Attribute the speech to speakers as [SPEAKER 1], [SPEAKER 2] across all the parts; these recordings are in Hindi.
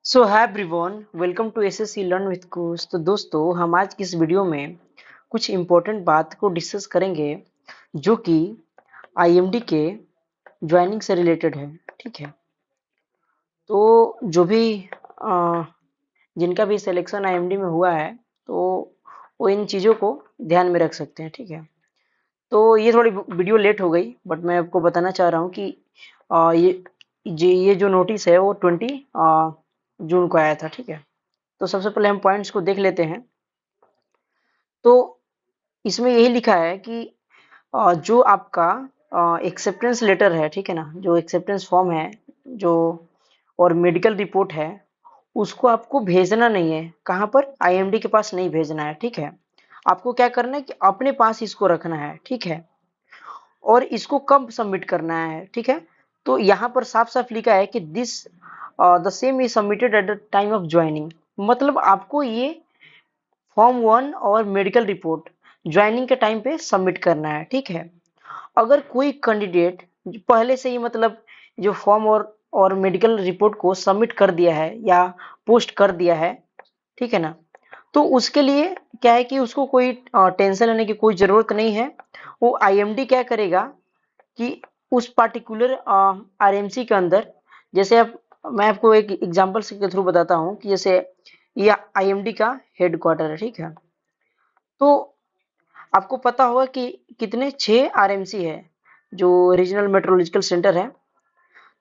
[SPEAKER 1] So hi everyone, welcome to SSC learn with coach. तो दोस्तों, हम आज की इस वीडियो में कुछ इम्पोर्टेंट बात को डिस्कस करेंगे जो कि आईएमडी के ज्वाइनिंग से रिलेटेड है। ठीक है, तो जो भी जिनका भी सिलेक्शन आईएमडी में हुआ है तो वो इन चीज़ों को ध्यान में रख सकते हैं। ठीक है, तो ये थोड़ी वीडियो लेट हो गई, बट मैं आपको बताना चाह रहा हूँ कि ये जो नोटिस है वो 20 जून को आया था। ठीक है, तो सबसे पहले हम पॉइंट्स को देख लेते हैं। तो इसमें यही लिखा है कि जो आपका एक्सेप्टेंस लेटर है, ठीक है ना, जो एक्सेप्टेंस फॉर्म है, जो और मेडिकल रिपोर्ट है, उसको आपको भेजना नहीं है। कहाँ पर? आईएमडी के पास नहीं भेजना है। ठीक है, आपको क्या करना है कि अपने पास इसको रखना है। ठीक है, और इसको कब सबमिट करना है? ठीक है, तो यहाँ पर साफ साफ लिखा है कि this the same is submitted at the time of joining. मतलब आपको ये फॉर्म 1 और मेडिकल रिपोर्ट ज्वाइनिंग के टाइम पे सबमिट करना है। ठीक है, अगर कोई कैंडिडेट पहले से ही मतलब जो फॉर्म और मेडिकल रिपोर्ट को सबमिट कर दिया है या पोस्ट कर दिया है, ठीक है ना, तो उसके लिए क्या है कि उसको कोई टेंशन लेने की कोई जरूरत नहीं है। वो आईएमडी क्या करेगा कि उस पार्टिकुलर आरएमसी के अंदर, जैसे अब मैं आपको एक एग्जांपल के थ्रू बताता हूँ कि जैसे ये आईएमडी का हेडक्वार्टर है। ठीक है, तो आपको पता होगा कि कितने 6 आरएमसी है जो रीजनल मेट्रोलॉजिकल सेंटर है।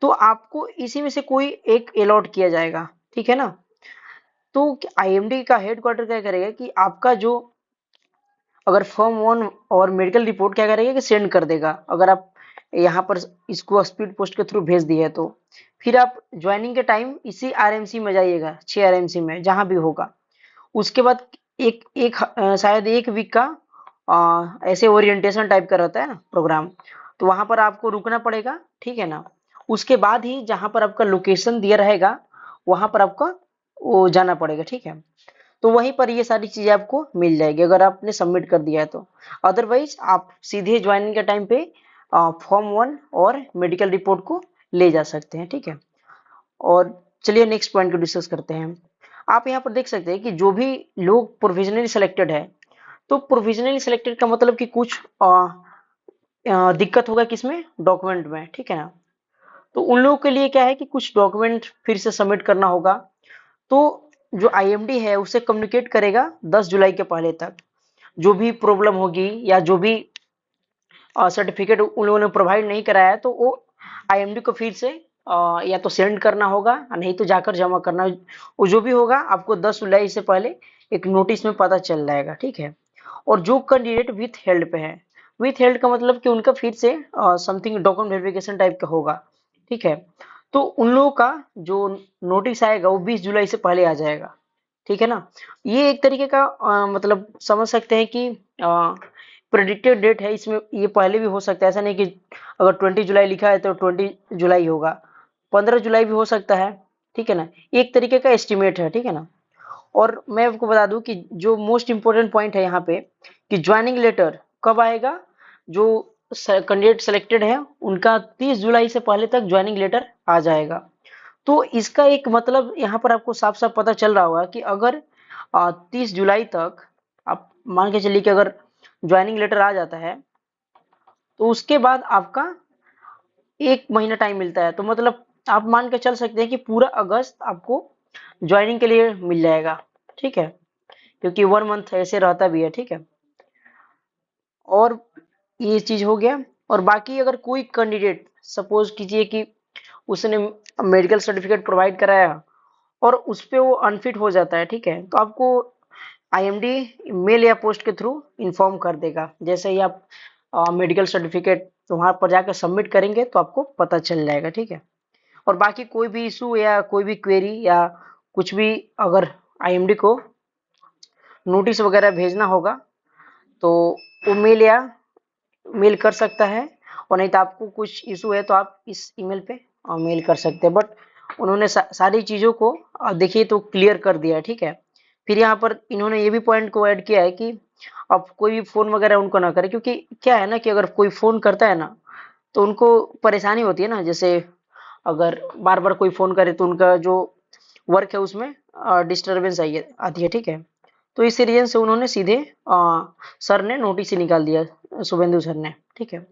[SPEAKER 1] तो आपको इसी में से कोई एक अलॉट किया जाएगा। ठीक है ना, तो आईएमडी का हेडक्वार्टर क्या करेगा कि आपका जो अगर फॉर्म 1 और मेडिकल रिपोर्ट क्या करेगा कि सेंड कर देगा, अगर आप यहाँ पर इसको स्पीड पोस्ट के थ्रू भेज दिए तो फिर आप ज्वाइनिंग के टाइम इसी आरएमसी में जाइएगा, 6 आरएमसी में जहां भी होगा। उसके बाद एक एक शायद एक वीक का ऐसे ओरिएंटेशन टाइप का रहता है ना प्रोग्राम, तो वहां पर आपको रुकना पड़ेगा। ठीक है ना, उसके बाद ही जहां पर आपका लोकेशन दिया रहेगा वहां पर आपका वो जाना पड़ेगा। ठीक है, तो वहीं पर ये सारी चीजें आपको मिल जाएगी अगर आपने सबमिट कर दिया है तो। अदरवाइज आप सीधे ज्वाइनिंग के टाइम पे फॉर्म 1 और मेडिकल रिपोर्ट को ले जा सकते हैं। ठीक है, और चलिए नेक्स्ट पॉइंट को डिस्कस करते हैं। आप यहाँ पर देख सकते हैं कि जो भी लोग प्रोविजनली सिलेक्टेड है, तो प्रोविजनली सिलेक्टेड का मतलब कि कुछ दिक्कत होगा किसमें? डॉक्यूमेंट में। ठीक है ना, तो उन लोगों के लिए क्या है कि कुछ डॉक्यूमेंट फिर से सबमिट करना होगा। तो जो आईएमडी है उससे कम्युनिकेट करेगा 10 जुलाई के पहले तक। जो भी प्रॉब्लम होगी या जो भी सर्टिफिकेट उन लोगों ने प्रोवाइड नहीं कराया है तो वो आईएमडी को फिर से या तो सेंड करना होगा, नहीं तो जाकर जमा करना। वो जो भी होगा आपको 10 जुलाई से पहले एक नोटिस में पता चल जाएगा। ठीक है, और जो कैंडिडेट विथ हेल्ड पे है, विथ हेल्ड का मतलब कि उनका फिर से समथिंग डॉक्यूमेंट वेरिफिकेशन टाइप का होगा। ठीक है, तो उन लोगों का जो नोटिस आएगा वो 20 जुलाई से पहले आ जाएगा। ठीक है ना, ये एक तरीके का मतलब समझ सकते हैं कि प्रेडिक्टेड डेट है इसमें। ये पहले भी हो सकता है, ऐसा नहीं कि अगर 20 जुलाई लिखा है तो 20 जुलाई होगा, 15 जुलाई भी हो सकता है। ठीक है ना, एक तरीके का एस्टिमेट है। ठीक है ना, और मैं आपको बता दूं कि जो मोस्ट इंपोर्टेंट पॉइंट है यहाँ पे कि ज्वाइनिंग लेटर कब आएगा। जो कैंडिडेट सेलेक्टेड है उनका 30 जुलाई से पहले तक ज्वाइनिंग लेटर आ जाएगा। तो इसका एक मतलब यहाँ पर आपको साफ साफ पता चल रहा होगा कि अगर 30 जुलाई तक आप मान के चलिए कि अगर ज्वाइनिंग लेटर आ जाता है तो उसके बाद आपका 1 महीना टाइम मिलता है। तो मतलब आप मान के चल सकते हैं कि पूरा अगस्त आपको ज्वाइनिंग के लिए मिल जाएगा। ठीक है, क्योंकि 1 मंथ ऐसे रहता भी है। ठीक है, और ये चीज हो गया। और बाकी अगर कोई कैंडिडेट सपोज कीजिए कि उसने मेडिकल सर्टिफिकेट प्रोवाइड कराया और उस पे वो अनफिट हो जाता है, ठीक है, तो आपको आईएमडी मेल या पोस्ट के थ्रू इन्फॉर्म कर देगा। जैसे ही आप मेडिकल सर्टिफिकेट वहां पर जाकर सबमिट करेंगे तो आपको पता चल जाएगा। ठीक है, और बाकी कोई भी इशू या कोई भी क्वेरी या कुछ भी अगर आईएमडी को नोटिस वगैरह भेजना होगा तो वो मेल कर सकता है। और नहीं तो आपको कुछ इशू है तो आप इस ईमेल पे मेल कर सकते हैं। बट उन्होंने सारी चीज़ों को देखिए तो क्लियर कर दिया है। ठीक है, फिर यहाँ पर इन्होंने ये भी पॉइंट को ऐड किया है कि अब कोई भी फ़ोन वगैरह उनको ना करे, क्योंकि क्या है ना कि अगर कोई फ़ोन करता है ना तो उनको परेशानी होती है ना। जैसे अगर बार बार कोई फ़ोन करे तो उनका जो वर्क है उसमें डिस्टरबेंस आती है, ठीक है। तो इस रीजन से उन्होंने सीधे सर ने नोटिस ही निकाल दिया, शुभेंदु सर ने, ठीक है।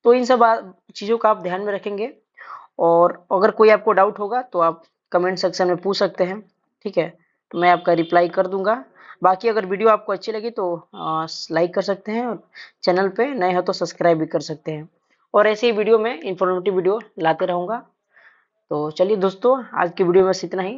[SPEAKER 1] तो इन सब चीज़ों का आप ध्यान में रखेंगे, और अगर कोई आपको डाउट होगा तो आप कमेंट सेक्शन में पूछ सकते हैं, ठीक है। तो मैं आपका रिप्लाई कर दूंगा। बाकी अगर वीडियो आपको अच्छी लगी तो लाइक कर सकते हैं, और चैनल पे नए हो तो सब्सक्राइब भी कर सकते हैं, और ऐसे ही वीडियो में इंफॉर्मेटिव वीडियो लाते रहूंगा। तो चलिए दोस्तों, आज की वीडियो में बस इतना ही।